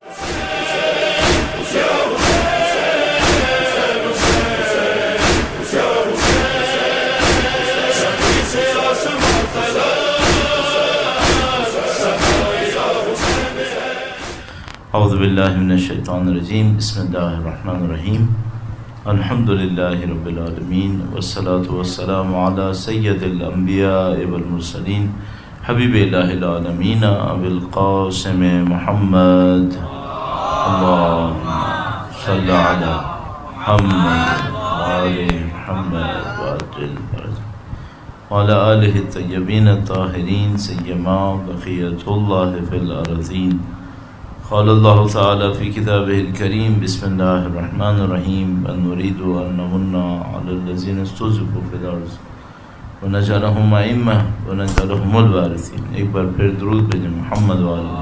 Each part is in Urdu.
اعوذ باللہ من الشیطان الرجیم بسم اللہ الرحمن الرحیم الحمد للہ رب العالمین والصلاة والسلام علی سید الانبیاء والمرسلین حبیب الہ العالمین ابی القاسم محمد اللہم صلی علی محمد وآل محمد وعجل فرج وعلی آلہ الطیبین الطاہرین سیما بقیت اللہ فی الارضین. قال اللہ تعالی فی کتابہ الکریم بسم اللہ الرحمن الرحیم ان نريد ان نمن علی الذین استضعفوا فی الارض ونجعلہم ائمہ ونجعلہم الوارثین. ایک بار پھر درود بھیجیں محمد وعلی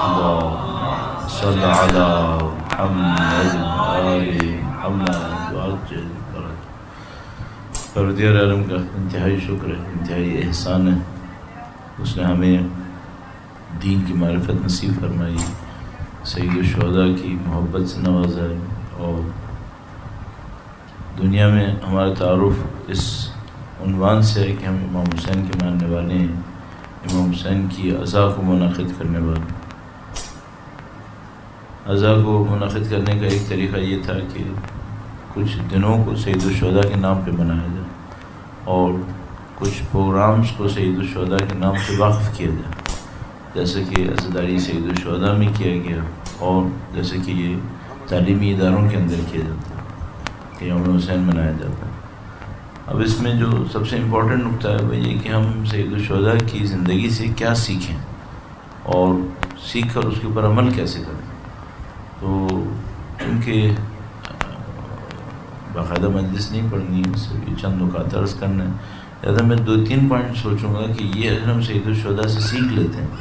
اللہم صلی علی محمد وعلی محمد وعجل فرج. پروردگار عالم کا انتہائی شکر ہے، انتہائی احسان ہے، اس نے ہمیں دین کی معرفت نصیب فرمائی، سید الشہداء کی محبت سے نوازا ہے، اور دنیا میں ہمارا تعارف اس عنوان سے ہے کہ ہم امام حسین کے ماننے والے ہیں، امام حسین کی عزا کو منعقد کرنے والے. عزا کو منعقد کرنے کا ایک طریقہ یہ تھا کہ کچھ دنوں کو سید الشہداء کے نام پہ منایا جائے اور کچھ پروگرامز کو سید الشہداء کے نام سے واقف کیا جائے، جیسے کہ عزاداری سید الشہداء میں کیا گیا اور جیسے کہ یہ تعلیمی اداروں کے اندر کیا جاتا ہے کہ یوم حسین منایا جاتا ہے. اب اس میں جو سب سے امپورٹنٹ نقطہ ہے وہ یہ کہ ہم سید الشہداء کی زندگی سے کیا سیکھیں اور سیکھ کر اس کے اوپر عمل کیسے کریں. تو کیونکہ باقاعدہ مجلس نہیں پڑھنی ہے، صرف یہ چند نکات عرض کرنا ہے، لہٰذا میں 2-3 پوائنٹ سوچوں گا کہ یہ اگر ہم سید الشہداء سے سیکھ لیتے ہیں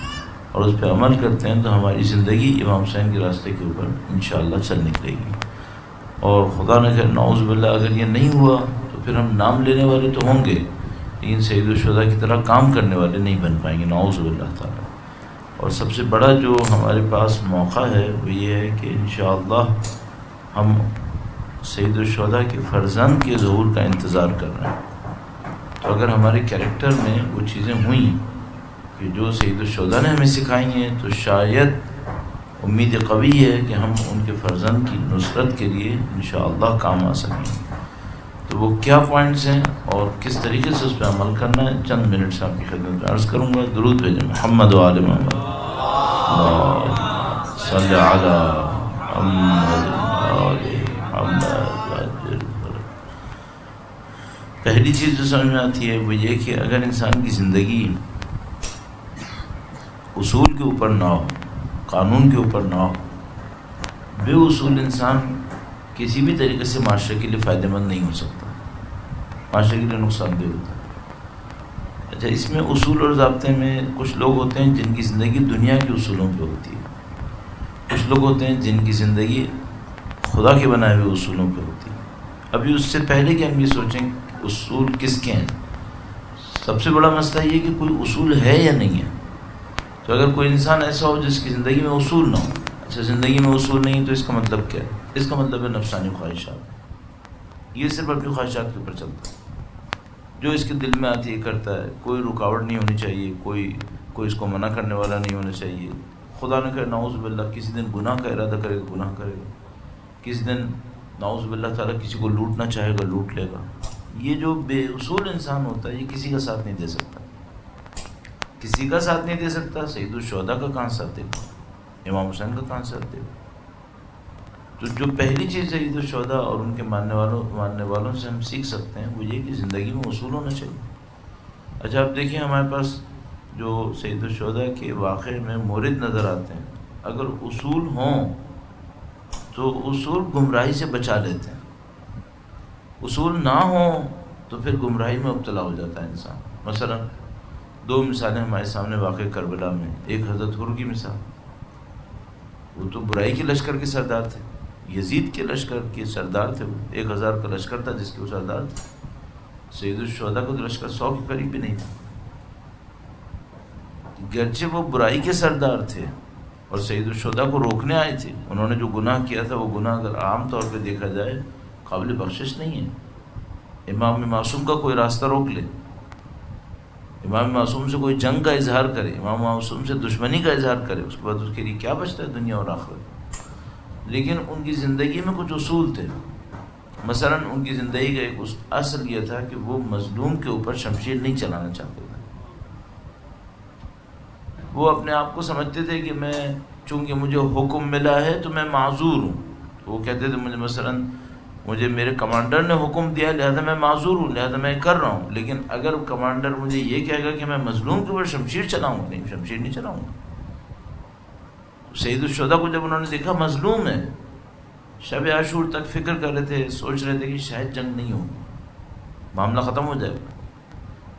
اور اس پہ عمل کرتے ہیں تو ہماری زندگی امام حسین کے راستے کے اوپر انشاءاللہ چل نکلے گی. اور خدا نہ کرے نعوذ باللہ اگر یہ نہیں ہوا تو پھر ہم نام لینے والے تو ہوں گے لیکن سید الشہداء کی طرح کام کرنے والے نہیں بن پائیں گے، نعوذ باللہ تعالیٰ. اور سب سے بڑا جو ہمارے پاس موقع ہے وہ یہ ہے کہ انشاءاللہ ہم سید الشہداء کے فرزند کے ظہور کا انتظار کر رہے ہیں. تو اگر ہمارے کیریکٹر میں وہ چیزیں ہوئیں کہ جو سید الشہداء نے ہمیں سکھائی ہیں تو شاید امید قوی ہے کہ ہم ان کے فرزند کی نصرت کے لیے انشاءاللہ کام آ سکیں. تو وہ کیا پوائنٹس ہیں اور کس طریقے سے اس پہ عمل کرنا ہے چند منٹ سے آپ کی خدمت میں عرض کروں گا. درود بھیجیں محمد وآل محمد اللہم صلی علی محمد وآل محمد. پہلی چیز جو سمجھ میں آتی ہے وہ یہ کہ اگر انسان کی زندگی اصول کے اوپر نہ ہو، قانون کے اوپر نہ ہو، بے اصول انسان کسی بھی طریقے سے معاشرے کے لیے فائدہ مند نہیں ہو سکتا، معاشرے کے لیے نقصان دہ ہوتا ہے. اچھا، اس میں اصول اور ضابطے میں کچھ لوگ ہوتے ہیں جن کی زندگی دنیا کے اصولوں پہ ہوتی ہے، کچھ لوگ ہوتے ہیں جن کی زندگی خدا کے بنائے ہوئے اصولوں پہ ہوتی ہے. ابھی اس سے پہلے کہ ہم یہ سوچیں اصول کس کے ہیں، سب سے بڑا مسئلہ یہ کہ کوئی اصول ہے یا نہیں ہے. تو اگر کوئی انسان ایسا ہو جس کی زندگی میں اصول نہ ہو، اچھا زندگی میں اصول نہیں تو اس کا مطلب کیا ہے؟ اس کا مطلب ہے نفسانی خواہشات. یہ صرف اپنی خواہشات کے اوپر چلتا ہے، جو اس کے دل میں آتی ہے کرتا ہے، کوئی رکاوٹ نہیں ہونی چاہیے، کوئی اس کو منع کرنے والا نہیں ہونا چاہیے. خدا نہ کرے نعوذ باللہ کسی دن گناہ کا ارادہ کرے گا گناہ کرے گا، کسی دن نعوذ باللہ تعالیٰ کسی کو لوٹنا چاہے گا لوٹ لے گا. یہ جو بے اصول انسان ہوتا ہے یہ کسی کا ساتھ نہیں دے سکتا، کسی کا ساتھ نہیں دے سکتا. سید الشہداء کا کہاں ساتھ دے گا، امام حسین کا کہاں ساتھ دے گا. تو جو پہلی چیز سید الشہداء اور ان کے ماننے والوں سے ہم سیکھ سکتے ہیں وہ یہ کہ زندگی میں اصول ہونا چاہیے. اچھا اب دیکھیں ہمارے پاس جو سید الشہداء کے واقعے میں مورد نظر آتے ہیں، اگر اصول ہوں تو اصول گمراہی سے بچا لیتے ہیں، اصول نہ ہوں تو پھر گمراہی میں مبتلا ہو جاتا ہے انسان. مثلا 2 مثالیں ہمارے سامنے واقع کربلا میں. ایک حضرت حر کی مثال، وہ تو برائی کے لشکر کے سردار تھے، یزید کے لشکر کے سردار تھے. وہ 1000 کا لشکر تھا جس کے وہ سردار تھے. سید الشہداء کو تو لشکر 100 کے قریب بھی نہیں تھا. گرچہ وہ برائی کے سردار تھے اور سید الشہداء کو روکنے آئے تھے. انہوں نے جو گناہ کیا تھا وہ گناہ اگر عام طور پہ دیکھا جائے قابل بخشش نہیں ہے. امام معصوم کا کوئی راستہ روک لے، امام معصوم سے کوئی جنگ کا اظہار کرے، امام معصوم سے دشمنی کا اظہار کرے، اس کے بعد اس کے لیے کیا بچتا ہے دنیا اور آخرت. لیکن ان کی زندگی میں کچھ اصول تھے. مثلا ان کی زندگی کا ایک اصل یہ تھا کہ وہ مظلوم کے اوپر شمشیر نہیں چلانا چاہتے تھے. وہ اپنے آپ کو سمجھتے تھے کہ میں چونکہ مجھے حکم ملا ہے تو میں معذور ہوں. تو وہ کہتے تھے مجھے میرے کمانڈر نے حکم دیا لہذا میں معذور ہوں، لہذا میں کر رہا ہوں. لیکن اگر کمانڈر مجھے یہ کہے گا کہ میں مظلوم کے اوپر شمشیر چلاؤں، نہیں، شمشیر نہیں چلاؤں گا. سید الشہداء کو جب انہوں نے دیکھا مظلوم ہے، شب عاشور تک فکر کر رہے تھے، سوچ رہے تھے کہ شاید جنگ نہیں ہو، معاملہ ختم ہو جائے گا.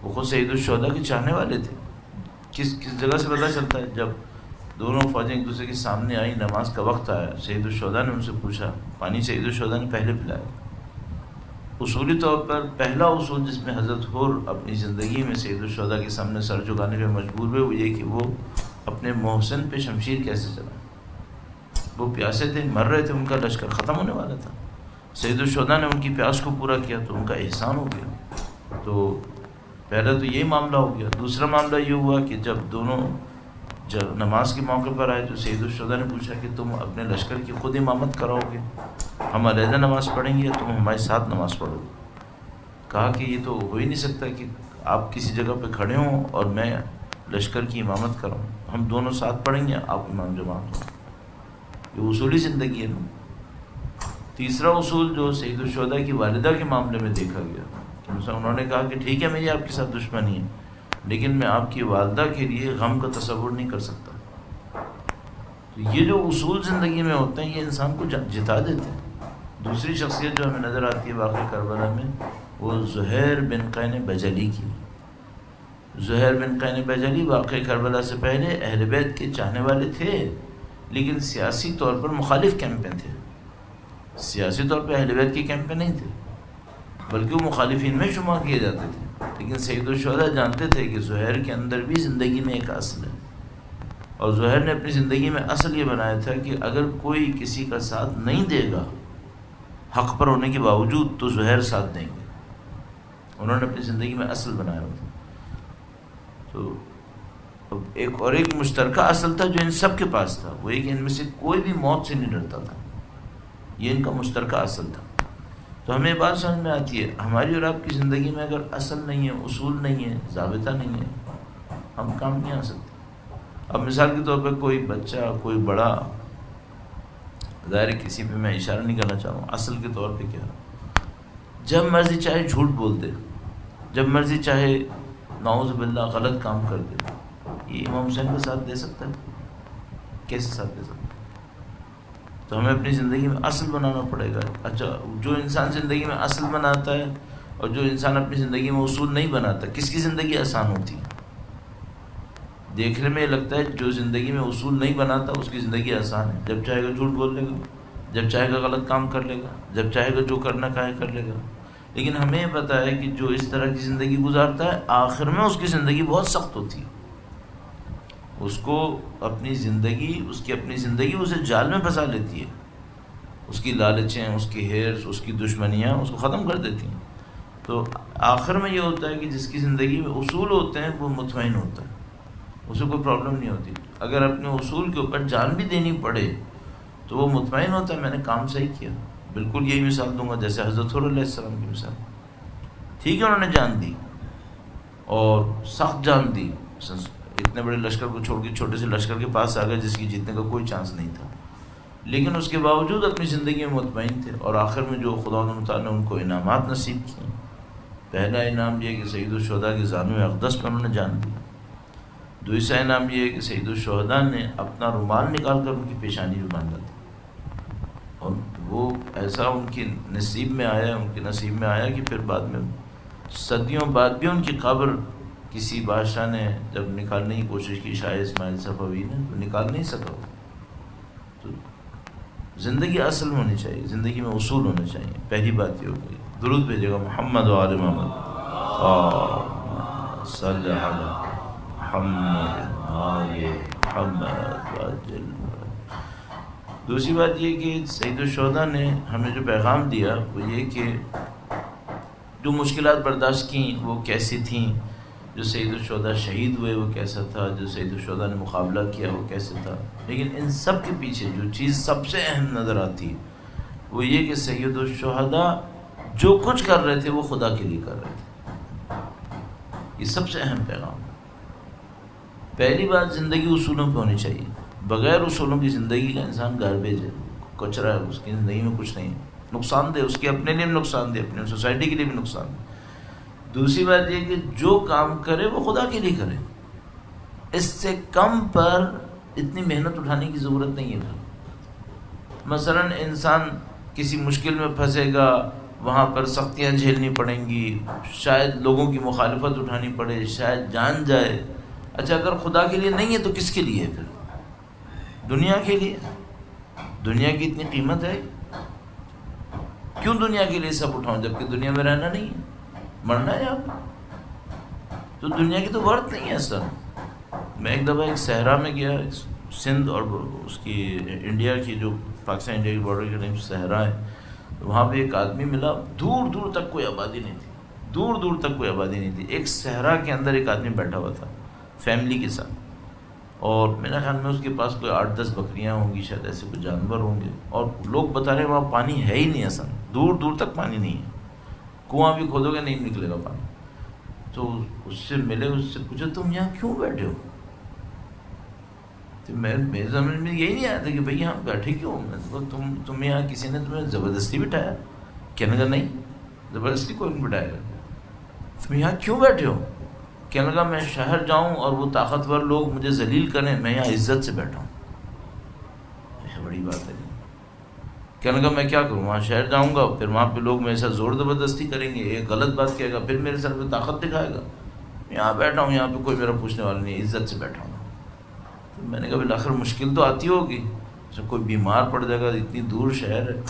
وہ خود سید الشہداء کے چاہنے والے تھے. کس جگہ سے پتہ چلتا ہے؟ جب دونوں فوجیں ایک دوسرے کے سامنے آئی، نماز کا وقت آیا، سید الشہداء نے ان سے پوچھا، پانی سید الشہداء نے پہلے پلایا. اصولی طور پر پہلا اصول جس میں حضرت حر اپنی زندگی میں سید الشہداء کے سامنے سر جھکانے پہ مجبور ہوئے وہ یہ کہ وہ اپنے محسن پہ شمشیر کیسے چلائیں. وہ پیاسے تھے، مر رہے تھے، ان کا لشکر ختم ہونے والا تھا. سید الشہداء نے ان کی پیاس کو پورا کیا تو ان کا احسان ہو گیا. تو پہلا تو یہی معاملہ ہو گیا. دوسرا معاملہ یہ ہوا کہ جب دونوں نماز کے موقع پر آئے تو سید الشہداء نے پوچھا کہ تم اپنے لشکر کی خود امامت کراؤ گے، ہم علیحدہ نماز پڑھیں گے یا تم ہمارے ساتھ نماز پڑھو گے؟ کہا کہ یہ تو ہو ہی نہیں سکتا کہ آپ کسی جگہ پہ کھڑے ہوں اور میں لشکر کی امامت کراؤں. ہم دونوں ساتھ پڑھیں گے، آپ امام جماعت ہوں. یہ اصولی زندگی ہے نا. تیسرا اصول جو سید الشہداء کی والدہ کے معاملے میں دیکھا گیا، انہوں نے کہا کہ ٹھیک ہے میری آپ کے ساتھ دشمنی ہے لیکن میں آپ کی والدہ کے لیے غم کا تصور نہیں کر سکتا. تو یہ جو اصول زندگی میں ہوتے ہیں یہ انسان کو جتا دیتے ہیں. دوسری شخصیت جو ہمیں نظر آتی ہے واقعہ کربلا میں وہ زہیر بن قین بجلی کی. زہیر بن قین بجلی واقعہ کربلا سے پہلے اہل بیت کے چاہنے والے تھے لیکن سیاسی طور پر مخالف کیمپ میں تھے. سیاسی طور پہ اہل بیت کے کیمپ میں نہیں تھے بلکہ وہ مخالفین میں شمار کیے جاتے تھے. لیکن سید الشہداء جانتے تھے کہ زہیر کے اندر بھی زندگی میں ایک اصل ہے اور زہیر نے اپنی زندگی میں اصل یہ بنایا تھا کہ اگر کوئی کسی کا ساتھ نہیں دے گا حق پر ہونے کے باوجود تو زہیر ساتھ دیں گے. انہوں نے اپنی زندگی میں اصل بنایا تھا. تو ایک مشترکہ اصل تھا جو ان سب کے پاس تھا، وہ ایک ان میں سے کوئی بھی موت سے نہیں ڈرتا تھا. یہ ان کا مشترکہ اصل تھا. تو ہمیں بات سمجھ میں آتی ہے ہماری اور آپ کی زندگی میں اگر اصل نہیں ہے، اصول نہیں ہے، ضابطہ نہیں ہے، ہم کام نہیں آ سکتے. اب مثال کے طور پر کوئی بچہ، کوئی بڑا، ظاہر کسی پہ میں اشارہ نہیں کرنا چاہوں، اصل کے طور پہ کیا، جب مرضی چاہے جھوٹ بول دے، جب مرضی چاہے نعوذ باللہ غلط کام کر دے، یہ امام حسین کا ساتھ دے سکتا ہے؟ کیسے ساتھ دے سکتا ہے؟ تو ہمیں اپنی زندگی میں اصل بنانا پڑے گا. اچھا، جو انسان زندگی میں اصل بناتا ہے اور جو انسان اپنی زندگی میں اصول نہیں بناتا، کس کی زندگی آسان ہوتی ہے؟ دیکھنے میں یہ لگتا ہے جو زندگی میں اصول نہیں بناتا اس کی زندگی آسان ہے. جب چاہے گا جھوٹ بول لے گا، جب چاہے گا غلط کام کر لے گا، جب چاہے گا جو کرنا چاہے کر لے گا. لیکن ہمیں پتہ ہے کہ جو اس طرح کی زندگی گزارتا ہے آخر میں اس کی زندگی بہت سخت ہوتی ہے. اس کو اپنی زندگی اسے جال میں پھنسا لیتی ہے. اس کی لالچیں، اس کی ہیرس، اس کی دشمنیاں اس کو ختم کر دیتی ہیں. تو آخر میں یہ ہوتا ہے کہ جس کی زندگی میں اصول ہوتے ہیں وہ مطمئن ہوتا ہے، اسے کوئی پرابلم نہیں ہوتی. اگر اپنے اصول کے اوپر جان بھی دینی پڑے تو وہ مطمئن ہوتا ہے میں نے کام صحیح کیا. بالکل یہی مثال دوں گا جیسے حضرت حر علیہ السلام کی مثال. ٹھیک ہے انہوں نے جان دی اور سخت جان دی، اتنے بڑے لشکر کو چھوڑ کے چھوٹے سے لشکر کے پاس آ گئے جس کی جیتنے کا کوئی چانس نہیں تھا، لیکن اس کے باوجود اپنی زندگی میں مطمئن تھے. اور آخر میں جو خدا تعالیٰ نے ان کو انعامات نصیب کیے، پہلا انعام یہ کہ سید الشہداء کے زانو اقدس پر انہوں نے جان دی. دوسرا انعام یہ ہے کہ سید الشہداء نے اپنا رومال نکال کر ان کی پیشانی پہ باندھا تھا اور وہ ایسا ان کی نصیب میں آیا کہ پھر بعد میں صدیوں بعد بھی ان کی قبر کسی بادشاہ نے جب نکالنے کی کوشش کی، شاہ اسماعیل صفوی نے، تو نکال نہیں سکا. تو زندگی اصل ہونی چاہیے، زندگی میں اصول ہونے چاہیے. پہلی بات یہ ہو گئی. درود بھیجے گا محمد و آل محمد صلی اللہ علیہ محمد آل محمد. عاجل۔ دوسری بات یہ کہ سید الشہداء نے ہمیں جو پیغام دیا وہ یہ کہ جو مشکلات برداشت کیں وہ کیسی تھیں، جو سید الشہداء شہید ہوئے وہ کیسا تھا، جو سید الشہداء نے مقابلہ کیا وہ کیسے تھا، لیکن ان سب کے پیچھے جو چیز سب سے اہم نظر آتی وہ یہ کہ سید الشہداء جو کچھ کر رہے تھے وہ خدا کے لیے کر رہے تھے۔ یہ سب سے اہم پیغام۔ پہلی بات، زندگی اصولوں پہ ہونی چاہیے، بغیر اصولوں کی زندگی کا انسان گاربیج ہے، کچرا ہے، اس کی زندگی میں کچھ نہیں ہے، نقصان دہ، اس کے اپنے لیے بھی نقصان دہ، اپنے سوسائٹی کے لیے بھی نقصان دہ۔ دوسری بات یہ کہ جو کام کرے وہ خدا کے لیے کرے، اس سے کم پر اتنی محنت اٹھانے کی ضرورت نہیں ہے۔ مثلا انسان کسی مشکل میں پھنسے گا، وہاں پر سختیاں جھیلنی پڑیں گی، شاید لوگوں کی مخالفت اٹھانی پڑے، شاید جان جائے۔ اچھا اگر خدا کے لیے نہیں ہے تو کس کے لیے ہے پھر؟ دنیا کے لیے؟ دنیا کی اتنی قیمت ہے؟ کیوں دنیا کے لیے سب اٹھاؤں جبکہ دنیا میں رہنا نہیں ہے، مرنا ہے آپ؟ تو دنیا کی تو ورت نہیں ہے سر۔ میں ایک دفعہ ایک صحرا میں گیا، سندھ اور اس کی انڈیا کی جو پاکستان انڈیا کی بارڈر کے قریب صحرا ہے، وہاں پہ ایک آدمی ملا، دور دور تک کوئی آبادی نہیں تھی، دور دور تک کوئی آبادی نہیں تھی، ایک صحرا کے اندر ایک آدمی بیٹھا ہوا تھا فیملی کے ساتھ، اور میرا خیال میں اس کے پاس کوئی 8-10 بکریاں ہوں گی، شاید ایسے کوئی جانور ہوں گے، اور لوگ بتا رہے ہیں وہاں پانی ہے ہی نہیں، اصلا دور دور تک پانی نہیں ہے، کنواں بھی کھودو گے نہیں نکلے گا پانی۔ تو اس سے ملے، اس سے پوچھا تم یہاں کیوں بیٹھے ہو؟ تو میرے سمجھ میں یہی نہیں آیا تھا کہ بھئی یہاں بیٹھے کیوں؟ تم یہاں کسی نے تمہیں زبردستی بٹھایا؟ کہنے لگا نہیں، زبردستی کوئی نہیں بٹھائے گا، تم یہاں کیوں بیٹھے ہو؟ کہنے لگا میں شہر جاؤں اور وہ طاقتور لوگ مجھے ذلیل کریں، میں یہاں عزت سے بیٹھا ہوں۔ یہ بڑی بات ہے۔ کہنے لگا میں کیا کروں، وہاں شہر جاؤں گا پھر وہاں پہ لوگ میرے ساتھ زور زبردستی کریں گے، ایک غلط بات کہے گا، پھر میرے سر پہ طاقت دکھائے گا، یہاں بیٹھا ہوں، یہاں پہ کوئی میرا پوچھنے والا نہیں، عزت سے بیٹھا ہوں۔ تو میں نے کہا بالآخر مشکل تو آتی ہوگی، جب کوئی بیمار پڑ جائے گا، اتنی دور شہر ہے۔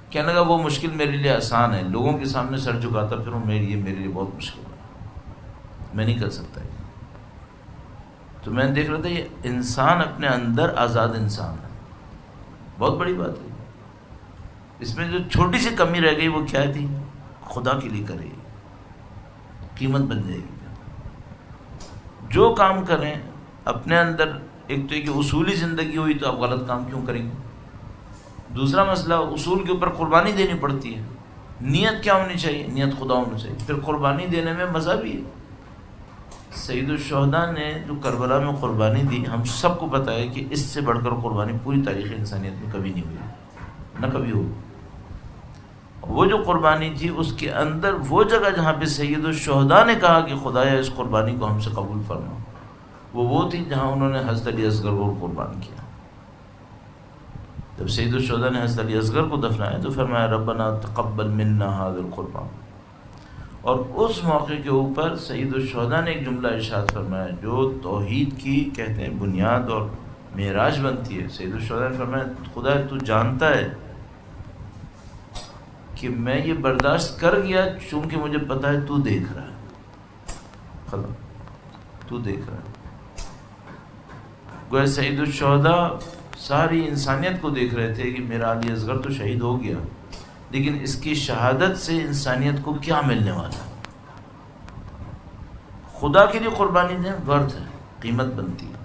کہنے لگا وہ مشکل میرے لیے آسان ہے، لوگوں کے سامنے سر جھکاتا پھروں، میرے لیے بہت مشکل ہے، میں نہیں کر سکتا۔ تو میں دیکھ رہا تھا یہ انسان اپنے اندر آزاد انسان ہے، بہت بڑی بات ہے۔ اس میں جو چھوٹی سی کمی رہ گئی وہ کیا تھی؟ خدا کے لیے کرے، قیمت بن جائے گی۔ جو کام کریں اپنے اندر، ایک تو یہ کہ اصولی زندگی ہوئی تو آپ غلط کام کیوں کریں گے؟ دوسرا مسئلہ، اصول کے اوپر قربانی دینی پڑتی ہے، نیت کیا ہونی چاہیے؟ نیت خدا ہونی چاہیے، پھر قربانی دینے میں مزہ بھی ہے۔ سید الشہداء نے جو کربلا میں قربانی دی، ہم سب کو پتہ ہے کہ اس سے بڑھ کر قربانی پوری تاریخ انسانیت میں کبھی نہیں ہوئی، نہ کبھی ہوگی۔ وہ جو قربانی تھی اس کے اندر وہ جگہ جہاں پہ سید الشہداء نے کہا کہ خدایا اس قربانی کو ہم سے قبول فرما، وہ تھی جہاں انہوں نے حضرت علی اصغر کو قربان کیا۔ جب سید الشہداء نے حضرت علی اصغر کو دفنایا تو فرمایا ربنا تقبل منا ھذا القربان، اور اس موقع کے اوپر سید الشہداء نے ایک جملہ ارشاد فرمایا جو توحید کی کہتے ہیں بنیاد اور معراج بنتی ہے۔ سید الشہداء نے فرمایا خدا تو جانتا ہے کہ میں یہ برداشت کر گیا چونکہ مجھے پتا ہے تو دیکھ رہا ہے، خدا تو دیکھ رہا ہے۔ گویا سید الشہداء ساری انسانیت کو دیکھ رہے تھے کہ میرا علی اصغر تو شہید ہو گیا، لیکن اس کی شہادت سے انسانیت کو کیا ملنے والا ہے۔ خدا کے لیے قربانی دیں، ورث ہے، قیمت بنتی ہے،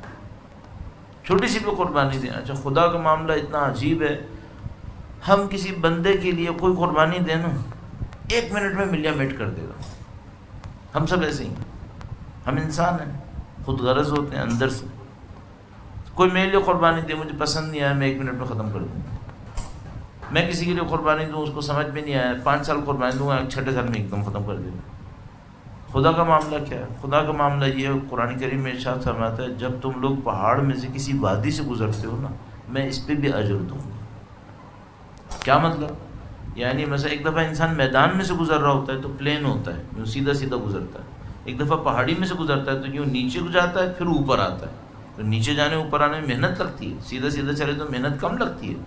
چھوٹی سی بھی قربانی دیں۔ اچھا خدا کا معاملہ اتنا عجیب ہے، ہم کسی بندے کے لیے کوئی قربانی دیں نا، 1 منٹ میں ملیا میٹ کر دے گا۔ ہم سب ایسے ہی، ہم انسان ہیں، خود غرض ہوتے ہیں اندر سے۔ کوئی میرے لیے قربانی دے، مجھے پسند نہیں آیا، میں 1 منٹ میں ختم کر دوں گا۔ میں کسی کے لیے قربانی دوں، اس کو سمجھ میں نہیں آیا، 5 سال قربانی دوں گا، 6 سال میں ایک دم ختم کر دوں گا۔ خدا کا معاملہ کیا ہے؟ خدا کا معاملہ یہ ہے، قرآن کریم میں ارشاد فرماتا ہے جب تم لوگ پہاڑ میں سے کسی وادی سے گزرتے ہو نا، میں اس پہ بھی اجر دوں گا۔ کیا مطلب؟ یعنی مثلا ایک دفعہ انسان میدان میں سے گزر رہا ہوتا ہے تو پلین ہوتا ہے، یوں سیدھا سیدھا گزرتا ہے، ایک دفعہ پہاڑی میں سے گزرتا ہے تو یوں نیچے جاتا ہے پھر اوپر آتا ہے، تو نیچے جانے اوپر آنے میں محنت لگتی ہے، سیدھا سیدھا چلے تو محنت کم لگتی ہے۔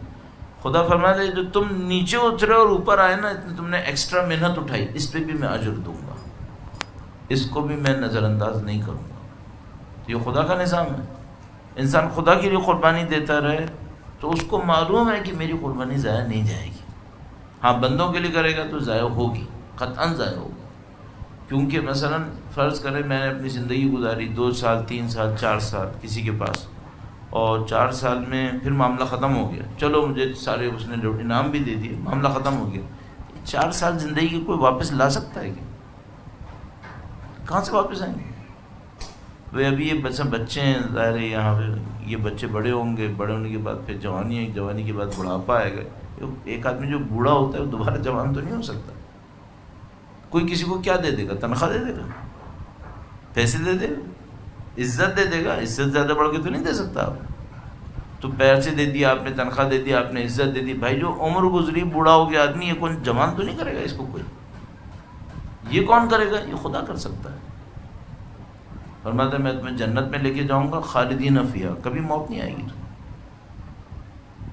خدا فرماتا ہے جو تم نیچے اترے اور اوپر آئے نا، تم نے ایکسٹرا محنت اٹھائی، اس پہ بھی میں اجر دوں گا، اس کو بھی میں نظر انداز نہیں کروں گا۔ تو یہ خدا کا نظام ہے۔ انسان خدا کے لیے قربانی دیتا رہے تو اس کو معلوم ہے کہ میری قربانی ضائع نہیں جائے گی. ہاں بندوں کے لیے کرے گا تو ضائع ہوگی، قطعاً ضائع ہوگی. کیونکہ مثلا فرض کریں میں نے اپنی زندگی گزاری 2 سال 3 سال 4 سال کسی کے پاس، اور 4 سال میں پھر معاملہ ختم ہو گیا، چلو مجھے سارے اس نے انعام بھی دے دیے، معاملہ ختم ہو گیا. 4 سال زندگی کی کوئی واپس لا سکتا ہے کیا؟ کہاں سے واپس آئیں گے؟ وہ ابھی یہ بچے ہیں، ظاہر ہے یہاں پہ یہ بچے بڑے ہوں گے، بڑے ہونے کے بعد پھر جوانی ہے، جوانی کے بعد بڑھاپا آئے گا. ایک آدمی جو بوڑھا ہوتا ہے وہ دوبارہ جوان تو نہیں ہو سکتا. کوئی کسی کو کیا دے دے گا؟ تنخواہ دے دے گا، پیسے دے دے گا، عزت دے دے گا. عزت زیادہ بڑھ کے تو نہیں دے سکتا آپ. تو پیسے دے دیا آپ نے، تنخواہ دے دیا آپ نے، عزت دے دی. بھائی جو عمر گزری بوڑھا ہو گیا آدمی، یہ کون جوان تو نہیں کرے گا اس کو کوئی؟ یہ کون کرے گا؟ یہ خدا کر سکتا ہے. فرماتا ہے میں تمہیں جنت میں لے کے جاؤں گا، خالدین فیہا، کبھی موت نہیں آئے گی تمہیں.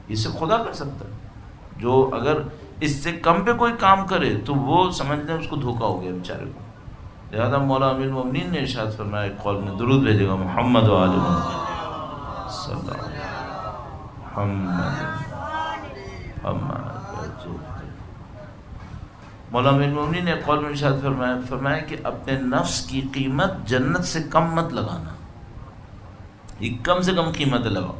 یہ سب خدا کر سکتا ہے. جو اگر اس سے کم پہ کوئی کام کرے تو وہ سمجھ لیں اس کو دھوکہ ہو گیا بیچارے کو. لہٰذا مولا امیر المومنین نے ارشاد فرمایا ایک قول میں، درود بھیجے گا محمد و آل محمد صلی اللہ علیہ وسلم. مولا امیر المومنین نے ایک قول میں ارشاد فرمایا کہ اپنے نفس کی قیمت جنت سے کم مت لگانا، یہ کم سے کم قیمت لگاؤ.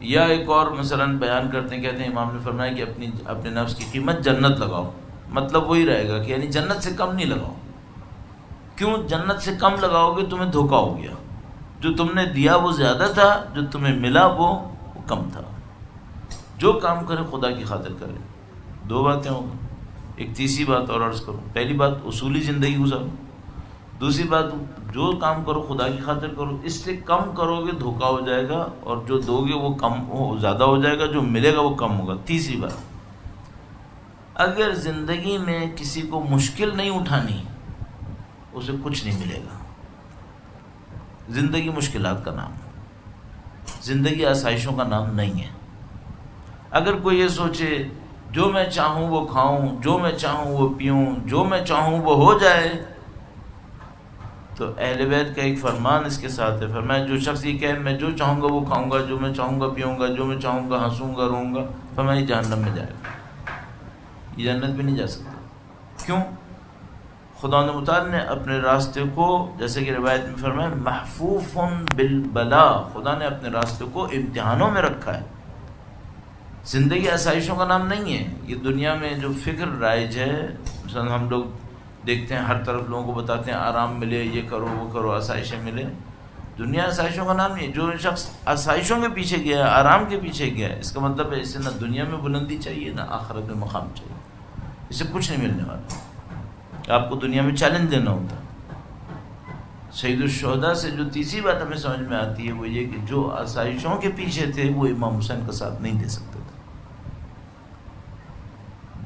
یا ایک اور مثلا بیان کرتے ہیں، کہتے ہیں امام نے فرمایا کہ اپنے نفس کی قیمت جنت لگاؤ. مطلب وہی رہے گا کہ یعنی جنت سے کم نہیں لگاؤ. کیوں جنت سے کم لگاؤ گے؟ تمہیں دھوکہ ہو گیا. جو تم نے دیا وہ زیادہ تھا، جو تمہیں ملا وہ کم تھا. جو کام کرے خدا کی خاطر کرے. 2 باتیں ہوں گی. ایک تیسری بات اور عرض کروں. پہلی بات اصولی زندگی گزارو. دوسری بات جو کام کرو خدا کی خاطر کرو. اس سے کم کرو گے دھوکہ ہو جائے گا، اور جو دو گے وہ کم زیادہ ہو جائے گا، جو ملے گا وہ کم ہوگا. تیسری بات، اگر زندگی میں کسی کو مشکل نہیں اٹھانی اسے کچھ نہیں ملے گا. زندگی مشکلات کا نام ہے، زندگی آسائشوں کا نام نہیں ہے. اگر کوئی یہ سوچے جو میں چاہوں وہ کھاؤں، جو میں چاہوں وہ پیوں، جو میں چاہوں وہ ہو جائے، تو اہل بیت کا ایک فرمان اس کے ساتھ ہے. فرمایا جو شخص یہ کہے میں جو چاہوں گا وہ کھاؤں گا، جو میں چاہوں گا پیوں گا، جو میں چاہوں گا ہنسوں گا روں گا، فرمایا یہ جہنم میں جائے گا، یہ جنت میں نہیں جا سکتا. کیوں؟ خدا متعال نے اپنے راستے کو، جیسے کہ روایت میں فرمایا، محفوف بالبلا، خدا نے اپنے راستے کو امتحانوں میں رکھا ہے. زندگی آسائشوں کا نام نہیں ہے. یہ دنیا میں جو فکر رائج ہے، مثلا ہم لوگ دیکھتے ہیں ہر طرف لوگوں کو بتاتے ہیں آرام ملے، یہ کرو وہ کرو، آسائشیں ملے. دنیا آسائشوں کا نام نہیں ہے. جو شخص آسائشوں کے پیچھے گیا، آرام کے پیچھے گیا، اس کا مطلب ہے اسے نہ دنیا میں بلندی چاہیے نہ آخرت میں مقام چاہیے. اسے کچھ نہیں ملنے والا. آپ کو دنیا میں چیلنج دینا ہوتا ہے. سید الشہداء سے جو تیسری بات ہمیں سمجھ میں آتی ہے وہ یہ کہ جو آسائشوں کے پیچھے تھے وہ امام حسین کا ساتھ نہیں دے سکتے تھے.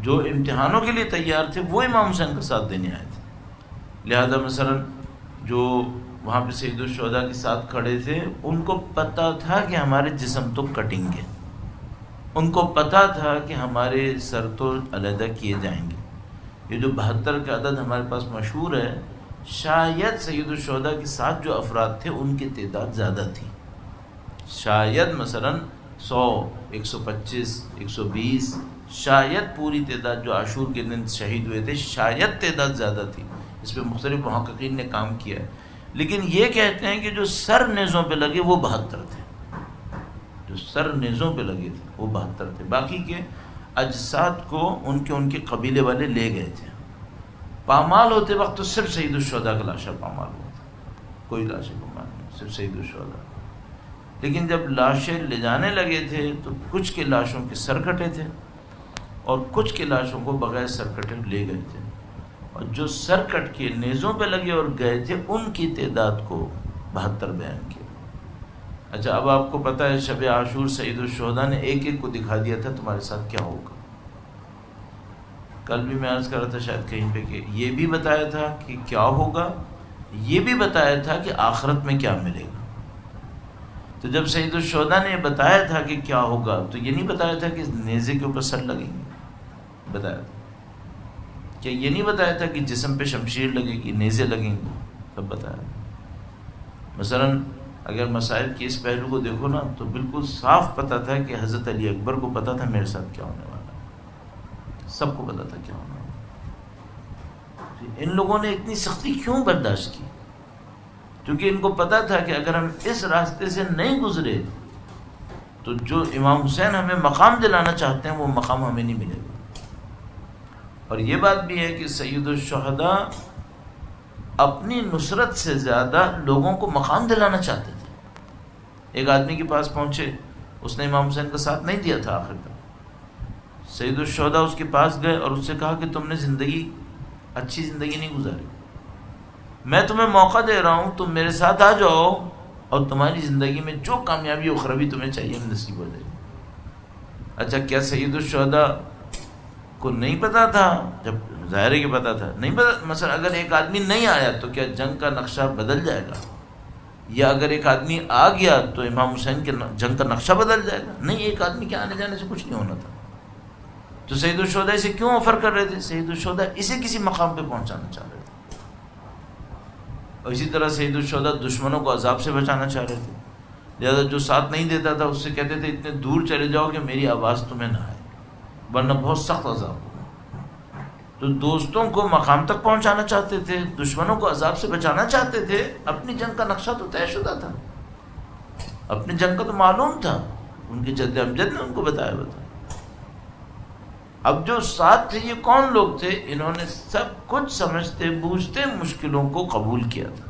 جو امتحانوں کے لیے تیار تھے وہ امام حسین کا ساتھ دینے آئے تھے. لہذا مثلا جو وہاں پہ سید الشہداء کے ساتھ کھڑے تھے، ان کو پتہ تھا کہ ہمارے جسم تو کٹیں گے، ان کو پتہ تھا کہ ہمارے سر تو علیحدہ کیے جائیں گے. یہ جو 72 کا عدد ہمارے پاس مشہور ہے، شاید سید الشہداء کے ساتھ جو افراد تھے ان کی تعداد زیادہ تھی. شاید مثلا 100 125 120، شاید پوری تعداد جو عاشور کے دن شہید ہوئے تھے شاید تعداد زیادہ تھی. اس پہ مختلف محققین نے کام کیا ہے. لیکن یہ کہتے ہیں کہ جو سر نیزوں پہ لگے وہ 72 تھے. جو سر نیزوں پہ لگے تھے وہ 72 تھے. باقی کے اجساد کو ان کے قبیلے والے لے گئے تھے. پامال ہوتے وقت تو صرف سید الشہداء کا لاشا پامال ہوا تھا، کوئی لاشیں پامال نہیں، صرف سید الشہداء. لیکن جب لاشیں لے جانے لگے تھے تو کچھ کے لاشوں کے سر کٹے تھے اور کچھ کے لاشوں کو بغیر سر کٹے لے گئے تھے. اور جو سر کٹ کے نیزوں پہ لگے اور گئے تھے ان کی تعداد کو 72 بیان کیا. اچھا اب آپ کو پتہ ہے شب عاشور سید الشہداء نے ایک ایک کو دکھا دیا تھا تمہارے ساتھ کیا ہوگا. کل بھی میں عرض کر رہا تھا شاید کہیں پہ کہ یہ بھی بتایا تھا کہ کیا ہوگا، یہ بھی بتایا تھا کہ آخرت میں کیا ملے گا. تو جب سید الشہداء نے بتایا تھا کہ کیا ہوگا تو یہ نہیں بتایا تھا کہ نیزے کے اوپر سر لگیں گے. بتایا تھا کہ یہ نہیں بتایا تھا کہ جسم پہ شمشیر لگے گی، نیزے لگیں گے، سب بتایا. مثلا اگر مسائل کے اس پہلو کو دیکھو نا تو بالکل صاف پتہ تھا کہ حضرت علی اکبر کو پتہ تھا میرے ساتھ کیا ہونے والا ہے، سب کو پتہ تھا کیا ہونے والا ہے۔ ان لوگوں نے اتنی سختی کیوں برداشت کی؟ کیونکہ ان کو پتہ تھا کہ اگر ہم اس راستے سے نہیں گزرے تو جو امام حسین ہمیں مقام دلانا چاہتے ہیں وہ مقام ہمیں نہیں ملے گا۔ اور یہ بات بھی ہے کہ سید الشہداء اپنی نصرت سے زیادہ لوگوں کو مقام دلانا چاہتے تھے۔ ایک آدمی کے پاس پہنچے، اس نے امام حسین کا ساتھ نہیں دیا تھا آخر تک، سید الشہداء اس کے پاس گئے اور اس سے کہا کہ تم نے اچھی زندگی نہیں گزاری، میں تمہیں موقع دے رہا ہوں، تم میرے ساتھ آ جاؤ اور تمہاری زندگی میں جو کامیابی اخروی تمہیں چاہیے نصیب ہو جائے گی۔ اچھا، کیا سید الشہداء کو نہیں پتا تھا؟ جب ظاہر ہے کہ پتا تھا، نہیں پتا۔ مثلا اگر ایک آدمی نہیں آیا تو کیا جنگ کا نقشہ بدل جائے گا؟ یا اگر ایک آدمی آ گیا تو امام حسین کے جنگ کا نقشہ بدل جائے گا؟ نہیں، ایک آدمی کے آنے جانے سے کچھ نہیں ہونا تھا۔ تو سید الشہداء اسے کیوں آفر کر رہے تھے؟ سید الشہداء اسے کسی مقام پہ پہنچانا چاہ رہے تھے، اور اسی طرح سید الشہداء دشمنوں کو عذاب سے بچانا چاہ رہے تھے، لہذا جو ساتھ نہیں دیتا تھا اس سے کہتے تھے اتنے دور چلے جاؤ کہ میری آواز تمہیں نہ آئے، ورنہ بہت سخت عذاب ہوگا۔ تو دوستوں کو مقام تک پہنچانا چاہتے تھے، دشمنوں کو عذاب سے بچانا چاہتے تھے، اپنی جنگ کا نقشہ تو طے شدہ تھا، اپنی جنگ کا تو معلوم تھا، ان کے جد امجد نے ان کو بتایا ہوا تھا۔ اب جو ساتھ تھے یہ کون لوگ تھے؟ انہوں نے سب کچھ سمجھتے بوجھتے مشکلوں کو قبول کیا تھا۔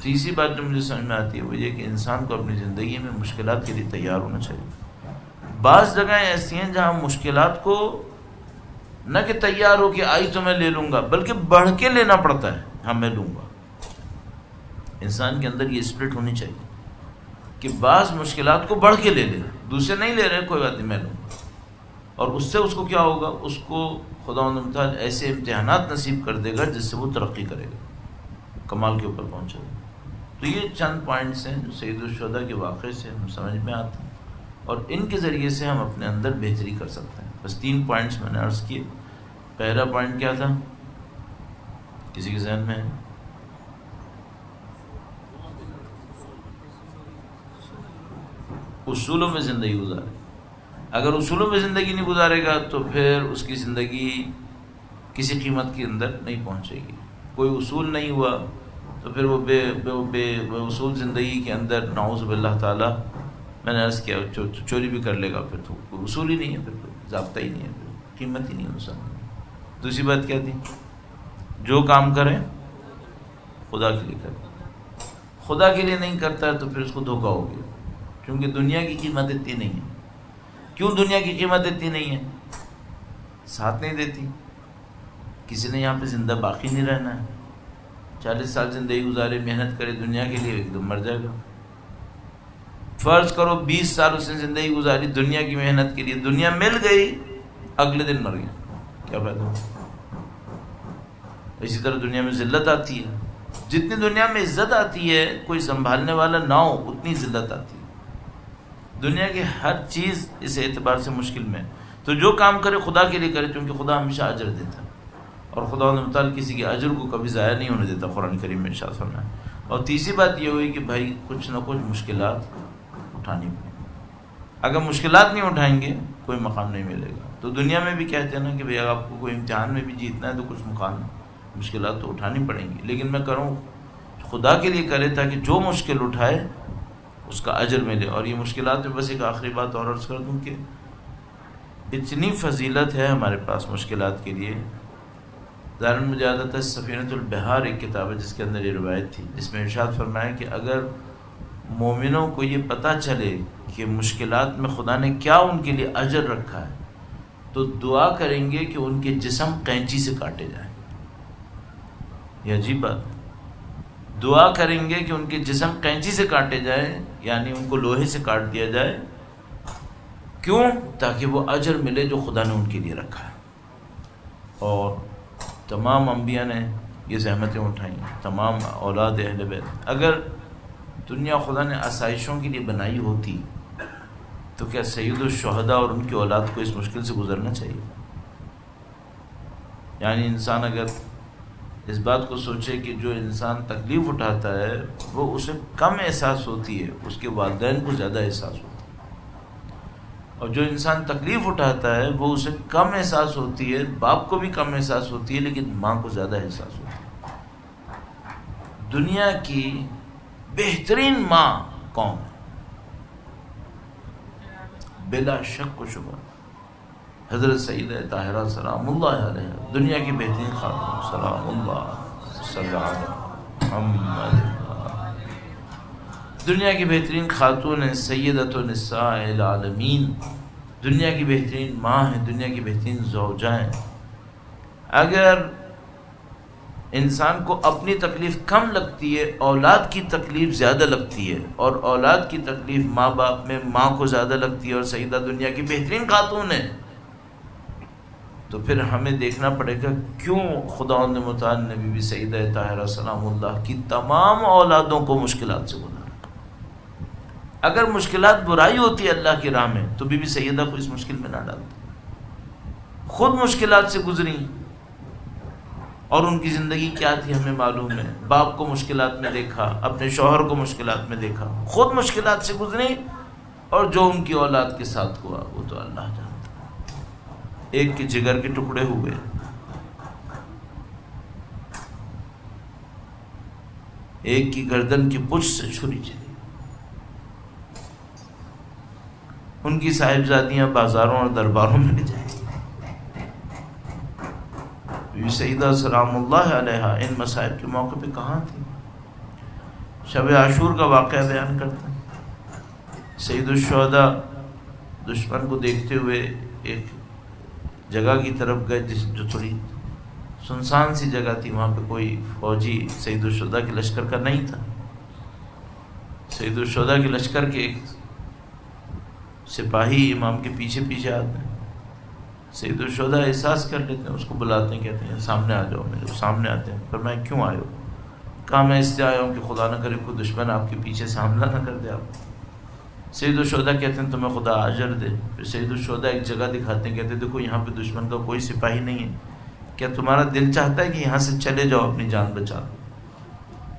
تیسری بات جو مجھے سمجھ میں آتی ہے وہ یہ کہ انسان کو اپنی زندگی میں مشکلات کے لیے تیار ہونا چاہیے۔ بعض جگہیں ایسی ہیں جہاں مشکلات کو نہ کہ تیار ہو کہ آئی تو میں لے لوں گا، بلکہ بڑھ کے لینا پڑتا ہے، ہاں میں لوں گا۔ انسان کے اندر یہ اسپرٹ ہونی چاہیے کہ بعض مشکلات کو بڑھ کے لے لے، دوسرے نہیں لے رہے کوئی بات نہیں میں لوں گا، اور اس سے اس کو کیا ہوگا؟ اس کو خداوند تعالیٰ ایسے امتحانات نصیب کر دے گا جس سے وہ ترقی کرے گا، کمال کے اوپر پہنچے گا۔ تو یہ چند پوائنٹس ہیں جو سید الشہداء کے واقعے سے ہم سمجھ میں آتے ہیں، اور ان کے ذریعے سے ہم اپنے اندر بہتری کر سکتے ہیں۔ بس 3 پوائنٹس میں نے عرض کیے۔ پہلا پوائنٹ کیا تھا؟ کسی کے ذہن میں ہے؟ اصولوں میں زندگی گزارے۔ اگر اصولوں میں زندگی نہیں گزارے گا تو پھر اس کی زندگی کسی قیمت کے اندر نہیں پہنچے گی۔ کوئی اصول نہیں ہوا تو پھر وہ بے اصول زندگی کے اندر نعوذ باللہ تعالی، میں نے عرض کیا چوری بھی کر لے گا، پھر تو کوئی اصول ہی نہیں ہے، پھر ضابطہ ہی نہیں ہے، پھر قیمت ہی نہیں ہے انسان۔ دوسری بات کیا تھی؟ جو کام کریں خدا کے لیے کریں، خدا کے لیے نہیں کرتا ہے تو پھر اس کو دھوکہ ہو گیا، کیونکہ دنیا کی قیمت اتنی نہیں ہے۔ کیوں دنیا کی قیمت اتنی نہیں ہے؟ ساتھ نہیں دیتی، کسی نے یہاں پہ زندہ باقی نہیں رہنا ہے، 40 سال زندگی گزارے، محنت کرے دنیا کے لیے، ایک دم مر جائے گا۔ فرض کرو 20 سال اس نے زندگی گزاری دنیا کی محنت کے لیے، دنیا مل گئی، اگلے دن مر گیا، کیا فائدہ؟ اسی طرح دنیا میں ذلت آتی ہے، جتنی دنیا میں عزت آتی ہے کوئی سنبھالنے والا نہ ہو اتنی ذلت آتی ہے۔ دنیا کی ہر چیز اس اعتبار سے مشکل میں، تو جو کام کرے خدا کے لیے کرے، کیونکہ خدا ہمیشہ اجر دیتا ہے، اور خدا تعالیٰ کسی کے اجر کو کبھی ضائع نہیں ہونے دیتا، قرآن کریم میں ارشاد فرمایا۔ اور تیسری بات یہ ہوئی کہ بھائی کچھ نہ کچھ مشکلات اٹھانی پڑیں، اگر مشکلات نہیں اٹھائیں گے کوئی مقام نہیں ملے گا۔ تو دنیا میں بھی کہتے ہیں نا کہ بھائی اگر آپ کو کوئی امتحان میں بھی جیتنا ہے تو کچھ مشکلات تو اٹھانی پڑیں گی، لیکن میں کروں خدا کے لیے کرے تاکہ جو مشکل اٹھائے اس کا اجر ملے۔ اور یہ مشکلات میں بس ایک آخری بات اور عرض کر دوں کہ اتنی فضیلت ہے ہمارے پاس مشکلات کے لیے۔ ظاہراً مجھے عادت ہے سفینۃ البحار ایک کتاب ہے جس کے اندر یہ روایت تھی، جس میں ارشاد فرمایا کہ اگر مومنوں کو یہ پتہ چلے کہ مشکلات میں خدا نے کیا ان کے لیے اجر رکھا ہے تو دعا کریں گے کہ ان کے جسم قینچی سے کاٹے جائیں۔ یہ عجیب بات ہے، دعا کریں گے کہ ان کے جسم قینچی سے کاٹے جائیں، یعنی ان کو لوہے سے کاٹ دیا جائے، کیوں؟ تاکہ وہ اجر ملے جو خدا نے ان کے لیے رکھا ہے۔ اور تمام انبیاء نے یہ زحمتیں اٹھائیں، تمام اولاد اہل بیت۔ اگر دنیا خدا نے آسائشوں کے لیے بنائی ہوتی تو کیا سید الشہداء اور ان کی اولاد کو اس مشکل سے گزرنا چاہیے؟ یعنی انسان اگر اس بات کو سوچے کہ جو انسان تکلیف اٹھاتا ہے وہ اسے کم احساس ہوتی ہے، اس کے والدین کو زیادہ احساس ہوتا ہے، اور جو انسان تکلیف اٹھاتا ہے وہ اسے کم احساس ہوتی ہے، باپ کو بھی کم احساس ہوتی ہے لیکن ماں کو زیادہ احساس ہوتا ہے۔ دنیا کی بہترین ماں کون ہے؟ بلا شک و شبہ حضرت سیدہ طاہرہ سلام اللہ علیہ، دنیا کی بہترین خاتون، سلام اللہ صلی علی محمد، دنیا کی بہترین خاتون ہے، سیدۃ النساء العالمین، دنیا کی بہترین ماں ہے، دنیا کی بہترین زوجہ ہیں۔ اگر انسان کو اپنی تکلیف کم لگتی ہے، اولاد کی تکلیف زیادہ لگتی ہے، اور اولاد کی تکلیف ماں باپ میں ماں کو زیادہ لگتی ہے، اور سیدہ دنیا کی بہترین خاتون ہے، تو پھر ہمیں دیکھنا پڑے گا کیوں خداوند متعال نے بی بی سیدہ طاہرہ سلام اللہ کی تمام اولادوں کو مشکلات سے گزارا۔ اگر مشکلات برائی ہوتی ہے اللہ کی راہ میں تو بی بی سیدہ کو اس مشکل میں نہ ڈالتے، خود مشکلات سے گزری، اور ان کی زندگی کیا تھی ہمیں معلوم ہے۔ باپ کو مشکلات میں دیکھا، اپنے شوہر کو مشکلات میں دیکھا، خود مشکلات سے گزری، اور جو ان کی اولاد کے ساتھ ہوا وہ تو اللہ جانتا۔ ایک کے جگر کے ٹکڑے ہوئے، ایک کی گردن کی پچھ سے چھری چلی، ان کی صاحبزادیاں بازاروں اور درباروں میں لے جائیں۔ سیدہ سلام اللہ علیہ ان مصائب کے موقع پہ کہاں تھی؟ شب عاشور کا واقعہ بیان کرتے ہیں۔ سید الشہداء دشمن کو دیکھتے ہوئے ایک جگہ کی طرف گئے جو تھوڑی سنسان سی جگہ تھی، وہاں پہ کوئی فوجی سید الشہداء کے لشکر کا نہیں تھا۔ سید الشہداء کے لشکر کے ایک سپاہی امام کے پیچھے پیچھے آتے ہیں، سید الشہداء احساس کر لیتے ہیں، اس کو بلاتے ہیں، کہتے ہیں سامنے آ جاؤ۔ میرے سامنے آتے ہیں، فرمایا کیوں آئے ہو؟ کہا میں اس لیے آیا ہوں کہ خدا نہ کرے کوئی دشمن آپ کے پیچھے سے حملہ نہ کر دے آپ۔ سید الشہداء کہتے ہیں تمہیں خدا اجر دے۔ پھر سید الشہداء ایک جگہ دکھاتے ہیں، کہتے ہیں دیکھو یہاں پہ دشمن کا کوئی سپاہی نہیں ہے، کیا تمہارا دل چاہتا ہے کہ یہاں سے چلے جاؤ اپنی جان بچا؟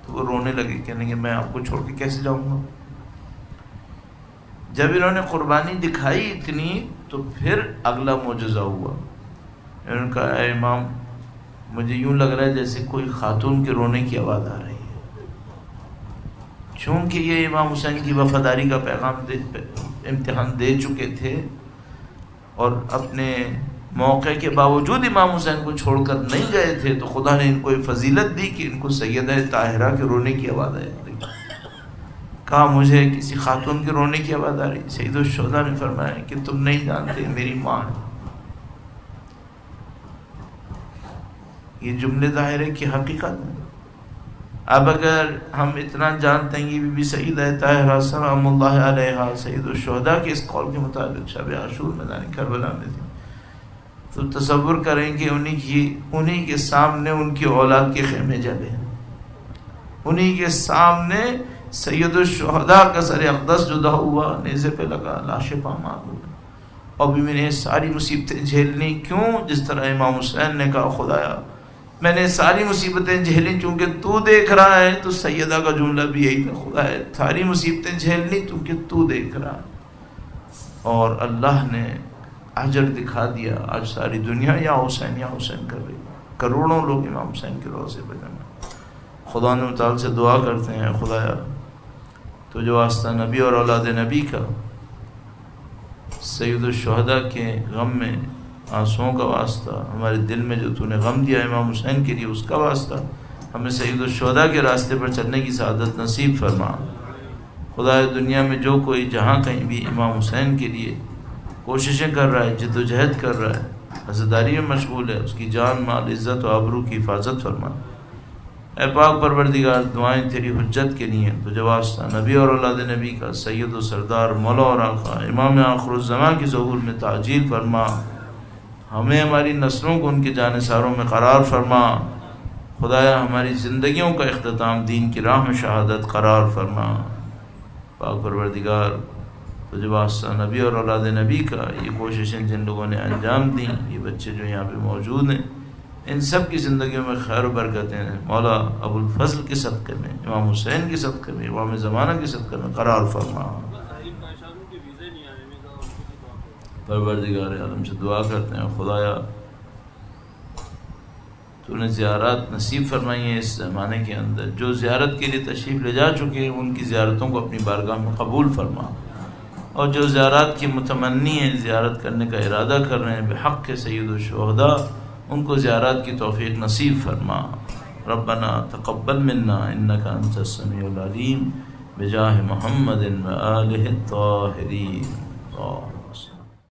تو وہ رونے لگے، کہنے کہ میں آپ کو چھوڑ کے کیسے جاؤں گا؟ جب انہوں نے قربانی دکھائی اتنی تو پھر اگلا معجزہ ہوا۔ انہوں نے کہا اے امام مجھے یوں لگ رہا ہے جیسے کوئی خاتون کے رونے کی آواز آ رہی ہے، چونکہ یہ امام حسین کی وفاداری کا پیغام امتحان دے چکے تھے، اور اپنے موقع کے باوجود امام حسین کو چھوڑ کر نہیں گئے تھے، تو خدا نے ان کو فضیلت دی کہ ان کو سیدہ طاہرہ کے رونے کی آواز آئی۔ کہا مجھے کسی خاتون کے رونے کی آواز آ رہی۔ سید الشہداء نے فرمایا کہ تم نہیں جانتے میری ماں ہے۔ یہ جملے ظاہر ہے کہ حقیقت ہے۔ اب اگر ہم اتنا جانتے ہیں کہ بی بی سیدہ طاہرہ سلام اللہ علیہ سید الشہداء کے اس قول کے مطابق شب عاشور میدان کربلا میں تھی، تو تصور کریں کہ انہی کے سامنے ان کی اولاد کے خیمے جلے، انہی کے سامنے سید الشہداء کا سر اقدس جدا ہوا، نیزے پہ لگا، لاشیں پامال ہوئی، اور بھی میں نے ساری مصیبتیں جھیلنی۔ کیوں؟ جس طرح امام حسین نے کہا خدایا میں نے ساری مصیبتیں جھیلیں چونکہ تو دیکھ رہا ہے، تو سیدہ کا جملہ بھی یہی تھا، خدا ہے ساری مصیبتیں جھیلنی کیونکہ تو دیکھ رہا ہے، اور اللہ نے اجر دکھا دیا۔ آج ساری دنیا یا حسین کر رہی، کروڑوں لوگ امام حسین کے روضے پہ جمع۔ خدا نے تعالیٰ سے دعا کرتے ہیں خدایا تو جو واسطہ نبی اور اولاد نبی کا، سید الشہداء کے غم میں آنسوؤں کا واسطہ، ہمارے دل میں جو تو نے غم دیا امام حسین کے لیے اس کا واسطہ، ہمیں سید الشہداء کے راستے پر چلنے کی سعادت نصیب فرما۔ خدا دنیا میں جو کوئی جہاں کہیں بھی امام حسین کے لیے کوششیں کر رہا ہے، جد و جہد کر رہا ہے، عزاداری میں مشغول ہے، اس کی جان مال عزت و آبرو کی حفاظت فرما۔ اے پاک پروردگار دعائیں تیری حجت کے لیے، تو جو واسطہ نبی اور اولاد نبی کا، سید و سردار مولا اور آقا امام آخر الزمان کی ظہور میں تعجیل فرما، ہمیں ہماری نسلوں کو ان کے جانثاروں میں قرار فرما۔ خدایا ہماری زندگیوں کا اختتام دین کی راہ میں شہادت قرار فرما۔ پاک پروردگار تو جو واسطہ نبی اور اولاد نبی کا، یہ کوششیں جن لوگوں نے انجام دیں، یہ بچے جو یہاں پہ موجود ہیں، ان سب کی زندگیوں میں خیر و برکتیں مولا ابو الفضل کے صدقے میں، امام حسین کے صدقے میں، امام زمانہ کے صدقے میں قرار فرما۔ پروردگار عالم سے دعا کرتے ہیں خدایا تو نے زیارات نصیب فرمائی ہیں اس زمانے کے اندر، جو زیارت کے لیے تشریف لے جا چکے ہیں ان کی زیارتوں کو اپنی بارگاہ میں قبول فرما، اور جو زیارات کی متمنی ہیں، زیارت کرنے کا ارادہ کر رہے ہیں بحق کے سید الشہداء، ان کو زیارات کی توفیق نصیب فرما۔ ربنا تقبل منا انک انت السمیع العلیم بجاہ محمد و آلہ الطاہرین۔